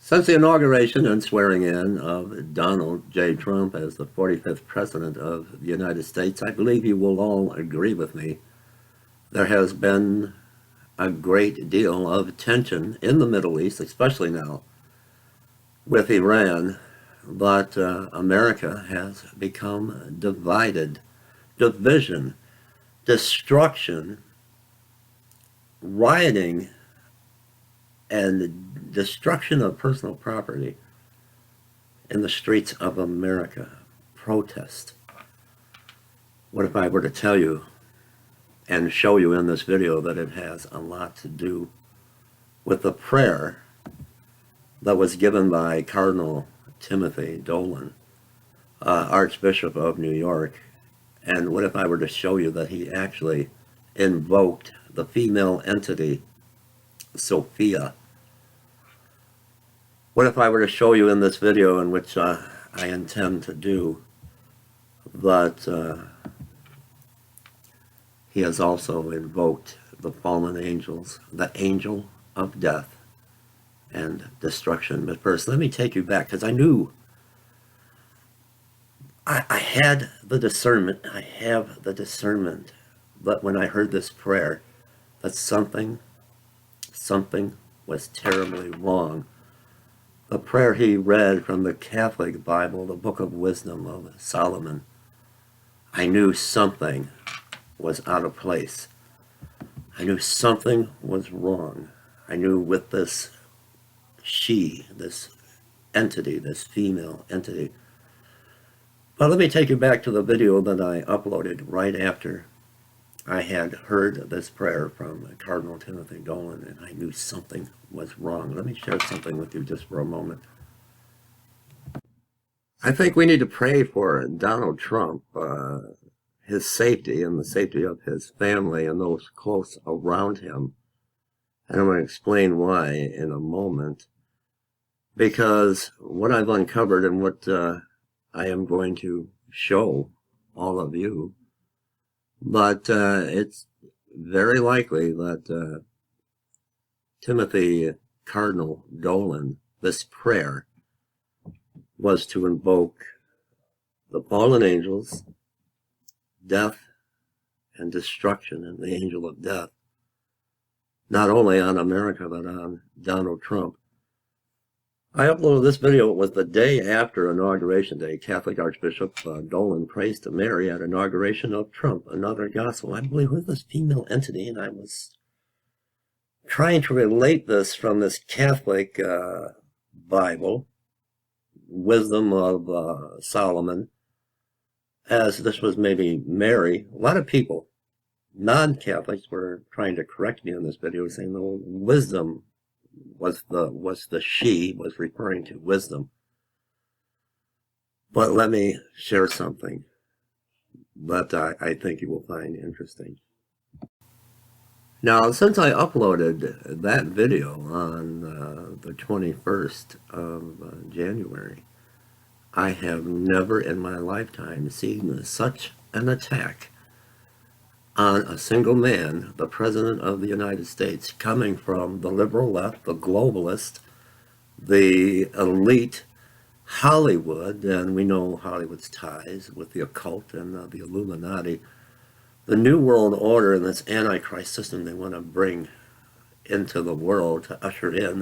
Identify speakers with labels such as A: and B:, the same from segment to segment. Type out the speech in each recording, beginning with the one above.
A: Since the inauguration and swearing in of Donald J. Trump as the 45th President of the United States, I believe you will all agree with me. There has been a great deal of tension in the Middle East, especially now with Iran, but America has become divided. Division, destruction, rioting, and destruction of personal property in the streets of America. Protest. What if I were to tell you and show you in this video that it has a lot to do with the prayer that was given by Cardinal Dolan, Archbishop of New York? And what if I were to show you that he actually invoked the female entity, Sophia? What if I were to show you in this video, in which I intend to do, that he has also invoked the fallen angels, the angel of death and destruction? But first, let me take you back, because I knew, I had the discernment, I have the discernment, but when I heard this prayer, that something was terribly wrong. The prayer he read from the Catholic Bible, the Book of Wisdom of Solomon, I knew something was out of place. I knew something was wrong. I knew with this this entity, this female entity. But let me take you back to the video that I uploaded right after I had heard this prayer from Cardinal Dolan, and I knew something was wrong. Let me share something with you just for a moment. I think we need to pray for Donald Trump, his safety and the safety of his family and those close around him. And I'm going to explain why in a moment. Because what I've uncovered and what I am going to show all of you, but it's very likely that Cardinal Dolan, this prayer, was to invoke the fallen angels, death and destruction, and the angel of death, not only on America, but on Donald Trump. I uploaded this video. It was the day after Inauguration Day. Catholic Archbishop Dolan prays to Mary at inauguration of Trump, another gospel. I believe with this female entity, and I was trying to relate this from this Catholic Bible, Wisdom of Solomon, as this was maybe Mary. A lot of people, non-Catholics, were trying to correct me in this video, saying the wisdom was referring to wisdom. But let me share something that I think you will find interesting. Now, since I uploaded that video on the 21st of January, I have never in my lifetime seen such an attack on a single man, the President of the United States, coming from the liberal left, the globalist, the elite, Hollywood, and we know Hollywood's ties with the occult and the Illuminati, the New World Order and this antichrist system they want to bring into the world to usher in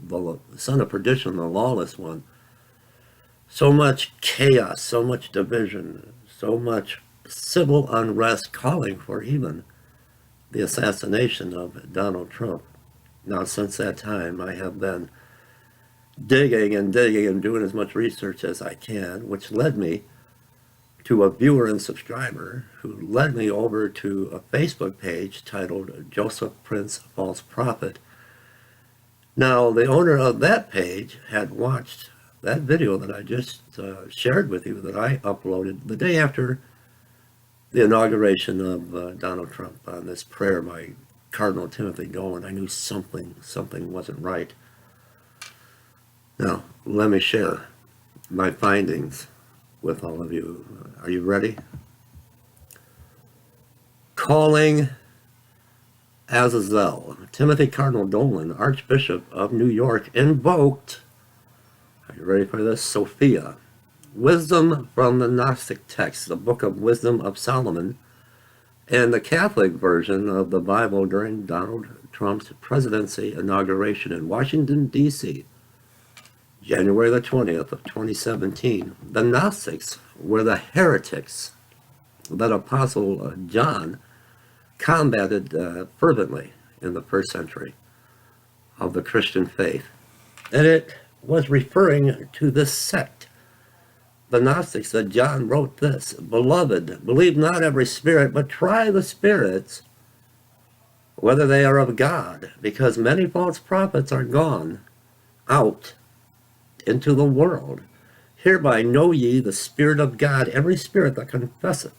A: the son of perdition, the lawless one. So much chaos, so much division, so much civil unrest, calling for even the assassination of Donald Trump. Now, since that time, I have been digging and doing as much research as I can, which led me to a viewer and subscriber who led me over to a Facebook page titled Joseph Prince False Prophet. Now, the owner of that page had watched that video that I just shared with you, that I uploaded the day after the inauguration of Donald Trump, on this prayer by Cardinal Dolan. I knew something wasn't right. Now, let me share my findings with all of you. Are you ready? Calling Azazel, Cardinal Dolan, Archbishop of New York, invoked Are you ready for this? Sophia. Wisdom from the Gnostic Text, the Book of Wisdom of Solomon, and the Catholic version of the Bible during Donald Trump's presidency inauguration in Washington, D.C., January the 20th of 2017. The Gnostics were the heretics that Apostle John combated fervently in the first century of the Christian faith. And it was referring to this sect, the Gnostics, that John wrote this: Beloved, believe not every spirit, but try the spirits, whether they are of God, because many false prophets are gone out into the world. Hereby know ye the Spirit of God. Every spirit that confesseth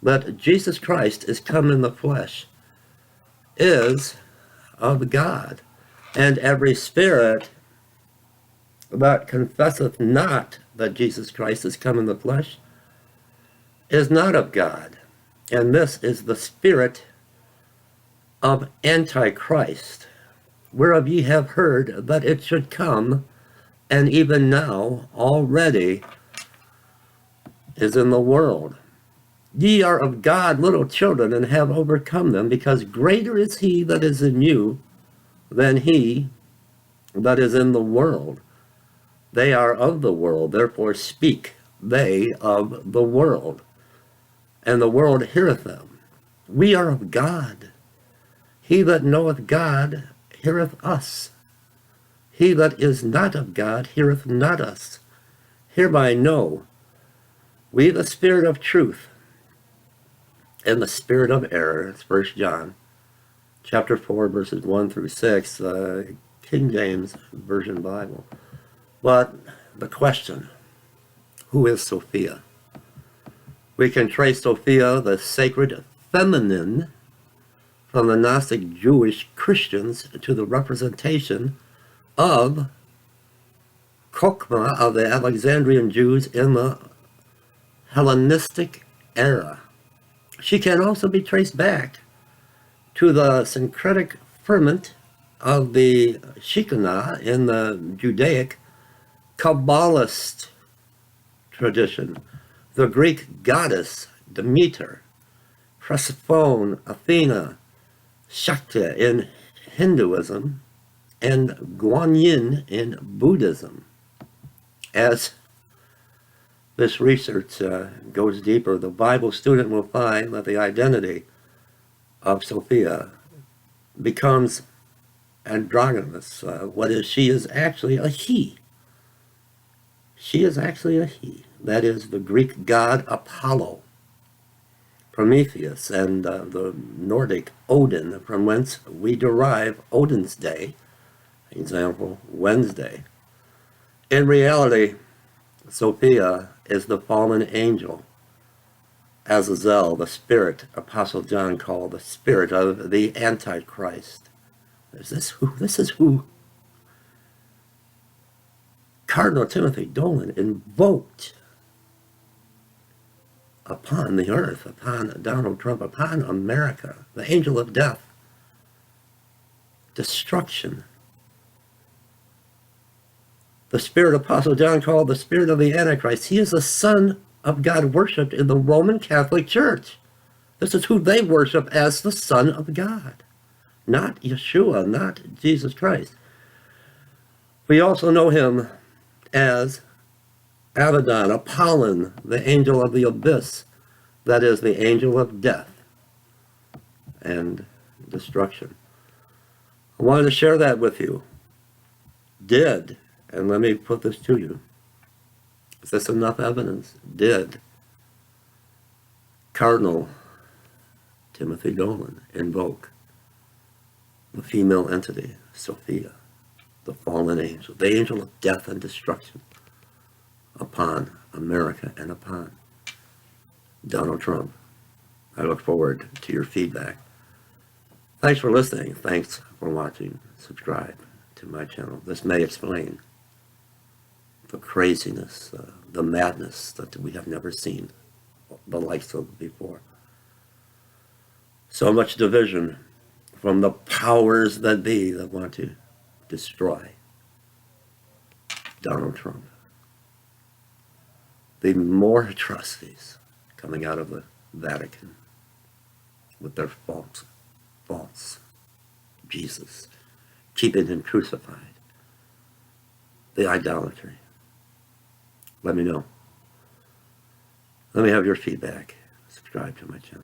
A: that Jesus Christ is come in the flesh is of God. And every spirit that confesseth not that Jesus Christ is come in the flesh is not of God. And this is the spirit of antichrist, whereof ye have heard that it should come, and even now already is in the world. Ye are of God, little children, and have overcome them, because greater is he that is in you than he that is in the world. They are of the world, therefore speak they of the world, and the world heareth them. We are of God. He that knoweth God heareth us. He that is not of God heareth not us. Hereby know we the spirit of truth and the spirit of error. It's 1 John chapter 4, verses 1 through 6, King James Version Bible. But the question, who is Sophia? We can trace Sophia, the sacred feminine, from the Gnostic Jewish Christians to the representation of Chokmah of the Alexandrian Jews in the Hellenistic era. She can also be traced back to the syncretic ferment of the Shekinah in the Judaic Kabbalist tradition, the Greek goddess Demeter, Persephone, Athena, Shakti in Hinduism, and Guanyin in Buddhism. As this research goes deeper, the Bible student will find that the identity of Sophia becomes androgynous. What is she is actually a he. She is actually a he. That is the Greek god Apollo, Prometheus, and the Nordic Odin, from whence we derive Odin's Day, example, Wednesday. In reality, Sophia is the fallen angel, Azazel, the spirit Apostle John called the spirit of the Antichrist. This is who Cardinal Timothy Dolan invoked upon the earth, upon Donald Trump, upon America, the angel of death, destruction. The spirit Apostle John called the spirit of the Antichrist. He is the Son of God worshipped in the Roman Catholic Church. This is who they worship as the Son of God, not Yeshua, not Jesus Christ. We also know him as Abaddon, Apollon, the angel of the abyss, that is the angel of death and destruction. I wanted to share that with you. And let me put this to you. Is this enough evidence? Did Cardinal Timothy Dolan invoke the female entity, Sophia, the fallen angel, the angel of death and destruction, upon America and upon Donald Trump? I look forward to your feedback. Thanks for listening. Thanks for watching. Subscribe to my channel. This may explain the craziness, the madness that we have never seen the likes of before. So much division from the powers that be that want to destroy Donald Trump. The more atrocities coming out of the Vatican with their false Jesus, keeping him crucified, the idolatry. Let me know. Let me have your feedback. Subscribe to my channel.